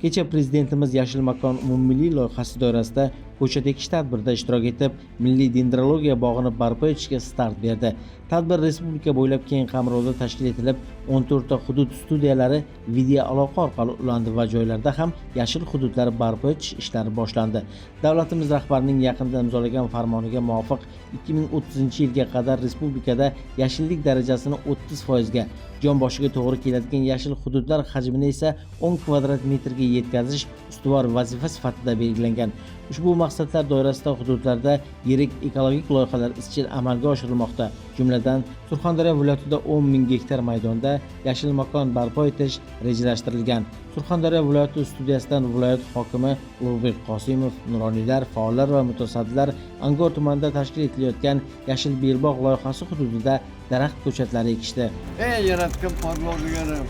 Kecha Prezidentimiz Yashil makon umummilliy loyihasi doirasida ko'chat ekish tadbirida ishtirok etib, milliy dendrologiya bog'ini barpo etishga start berdi. Tadbir respublika bo'ylab keng qamrovda tashkil etilib, 14 ta hudud studiyalari video aloqa orqali ulandi va joylarda ham yashil hududlar barpo etish ishlari boshlandi. Davlatimiz rahbarining yaqinda imzolagan farmoniga muvofiq 2030-yilga qadar respublikada yashillik darajasini 30% ga, jon boshiga to'g'ri keladigan yashil hududlar hajmini esa 10 kvadrat metrga yetkazish ustuvor vazifa sifatida belgilangan. Ushbu maqsadlar doirasida hududlarda yirik ekologik loyihalar izchil amalga oshirilmoqda. Jumladan, Surxondaryo viloyatida 10 ming gektar maydonda yashil makon barpo etish rejalashtirilgan. Surxondaryo viloyati studiyasidan viloyat hokimi Ulug'bek Qosimov, nuroniylar, faollar va mutasaddilar Angor tumanida tashkil etilayotgan yashil belbog' loyihasi hududida daraxt ko'chatlari ekishdi. Ey yaratgan Parvardigorim,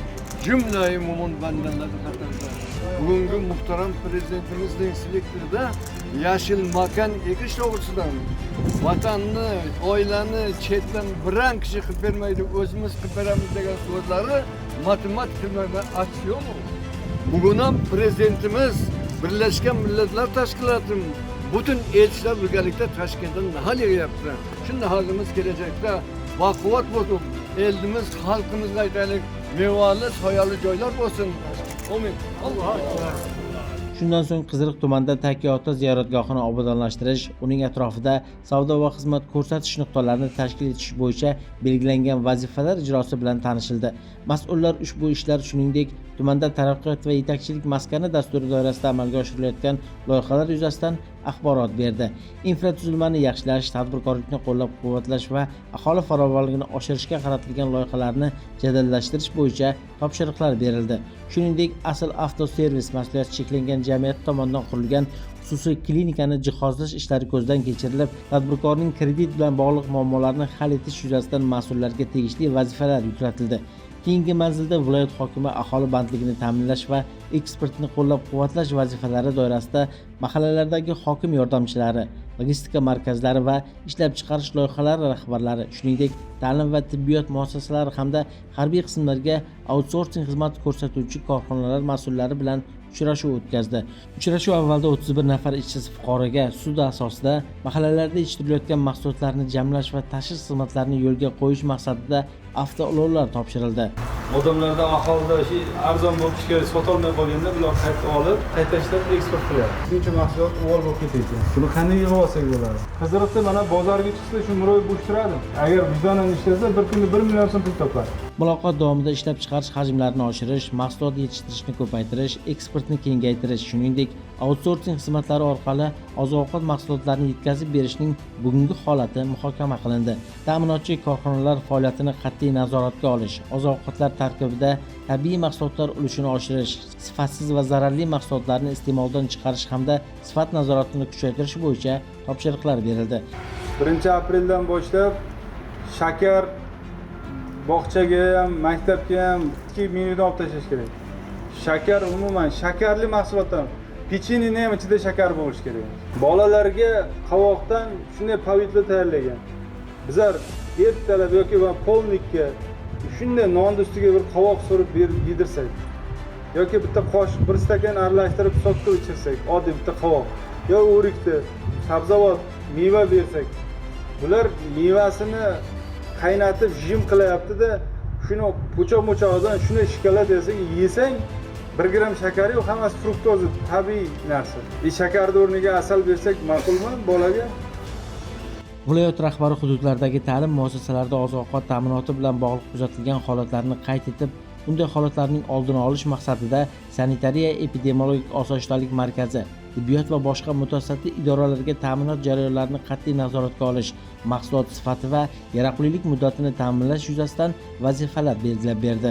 jumlayi mo'min bandalar qatorida bugungi muhtaram prezidentimizning selektorida yashil makon ekish to'g'risidan vatanni, oilani chetdan biron kishi qilib bermaydi, o'zimiz qilib beramiz degan so'zlari matematika bilan aksiyomi. Bugun ham prezidentimiz Birlashgan Millatlar Tashkiloti butun elchilar birgalikda Toshkentdan nahal yig'yapti. Shu nahalimiz kelajakda baquvvat bo'lib, elimiz, xalqimizga aytaylik, mevali, soyali joylar bo'lsin. Amin. Allohu akbar. Shundan so'ng Qiziriq tumanida Takki-ota ziyoratgohini obodonlashtirish, uning atrofida savdo va xizmat ko'rsatish nuqtalarini tashkil etish bo'yicha belgilangan vazifalar ijrosi bilan tanishildi. Mas'ullar ushbu ishlar, shuningdek, tumanda taraqqiyot va yetakchilik maskani dasturi doirasida amalga oshirilayotgan loyihalar yuzasidan axborot berdi. Infratuzilmani yaxshilash, tadbirkorlikni qo'llab-quvvatlash va aholi farovonligini oshirishga qaratilgan loyihalarni jadallashtirish bo'yicha topshiriqlar berildi. Shuningdek, Asl avtoservis mas'uliyati cheklangan jamiyat tomonidan qurilgan xususiy klinikani jihozlash ishlari ko'zdan kechirilib, tadbirkorning kredit bilan bog'liq muammolarni hal etish yuzasidan mas'ullarga tegishli vazifalar yuklatildi. Keyingi manzilda viloyat hokimi aholi bandligini ta'minlash va eksportni qo'llab-quvvatlash vazifalari doirasida mahallalardagi hokim yordamchilari, logistika markazlari va ishlab chiqarish loyihalari rahbarlari, shuningdek, ta'lim va tibbiyot muassasalari hamda harbiy qismlarga outsourcing xizmat ko'rsatuvchi korxonalar mas'ullari bilan uchrashuv o'tkazdi. Uchrashuv avvalda 31 nafar ishsiz fuqaroga sud asosida mahallalarda yetishtirilayotgan mahsulotlarni jamlash va tashish xizmatlarini yo'lga qo'yish maqsadida avtoulovlar topshirildi. Odamlarda aholida arzon bo'lib kerak, sotolmay qolganda bular qayta olib, qayta ishlab eksport qilyapti. Shuncha mahsulot uvol bo'lib ketadi. Buni qanday yig'ib olsak bo'ladi? Qiziriqda mana bozorga chiqsa shu muroy bo'sh turadi. Agar vijdonan ishlasa, bir kunda 1 million so'm pul topadi. Muloqot davomida ishlab chiqarish hajmlarini oshirish, mahsulot yetishtirishni ko'paytirish, eksportni kengaytirish, shuningdek, outsourcing xizmatlari orqali oziq-ovqat mahsulotlarini yetkazib berishning bugungi holati muhokama qilindi. Ta'minotchi korxonalar faoliyatini qat'iy nazoratga olish, oziq-ovqatlar tarkibida tabiiy mahsulotlar ulushini oshirish, sifatsiz va zararli mahsulotlarni iste'moldan chiqarish hamda sifat nazoratini kuchaytirish bo'yicha topshiriqlar berildi. 1-apreldan boshlab shakar bog'chaga ham, maktabga ham 2 minutda olib tashlash kerak. Shakar umuman shakarli mahsulotlar, pecheniyni ham ichida shakar bo'lishi kerak. Bolalarga qovoqdan shunday pavitlar tayyorlagan. Bizlar ertalab yoki polnikka shunday non ustiga bir qovoq surib yedirsak yoki bitta qoshiq bir stakan aralashtirib sotib ichirsak, oddiy bitta qovoq yo o'rikni, sabzavot, meva bersak, bular mevasini qaynatib jim qilyapti-da, shuni po'choq-mo'choqdan shuni shikolat desang, yesang 1 gram shakari yo'q, hammasi fruktoza, tabiiy narsa. Shakarni o'rniga asal bersak ma'qulmi bolaga? Viloyat rahbari hududlardagi ta'lim muassasalarida oziq-ovqat ta'minoti bilan bog'liq kuzatilgan holatlarni qayd etib, bunday holatlarning oldini olish maqsadida sanitariya-epidemiologik osoyishtalik markazi, tibbiyot va boshqa mutasaddi idoralarga ta'minot jarayonlarini qat'iy nazoratga olish, mahsulot sifati va yaroqlilik muddatini ta'minlash yuzasidan vazifalar belgilab berdi.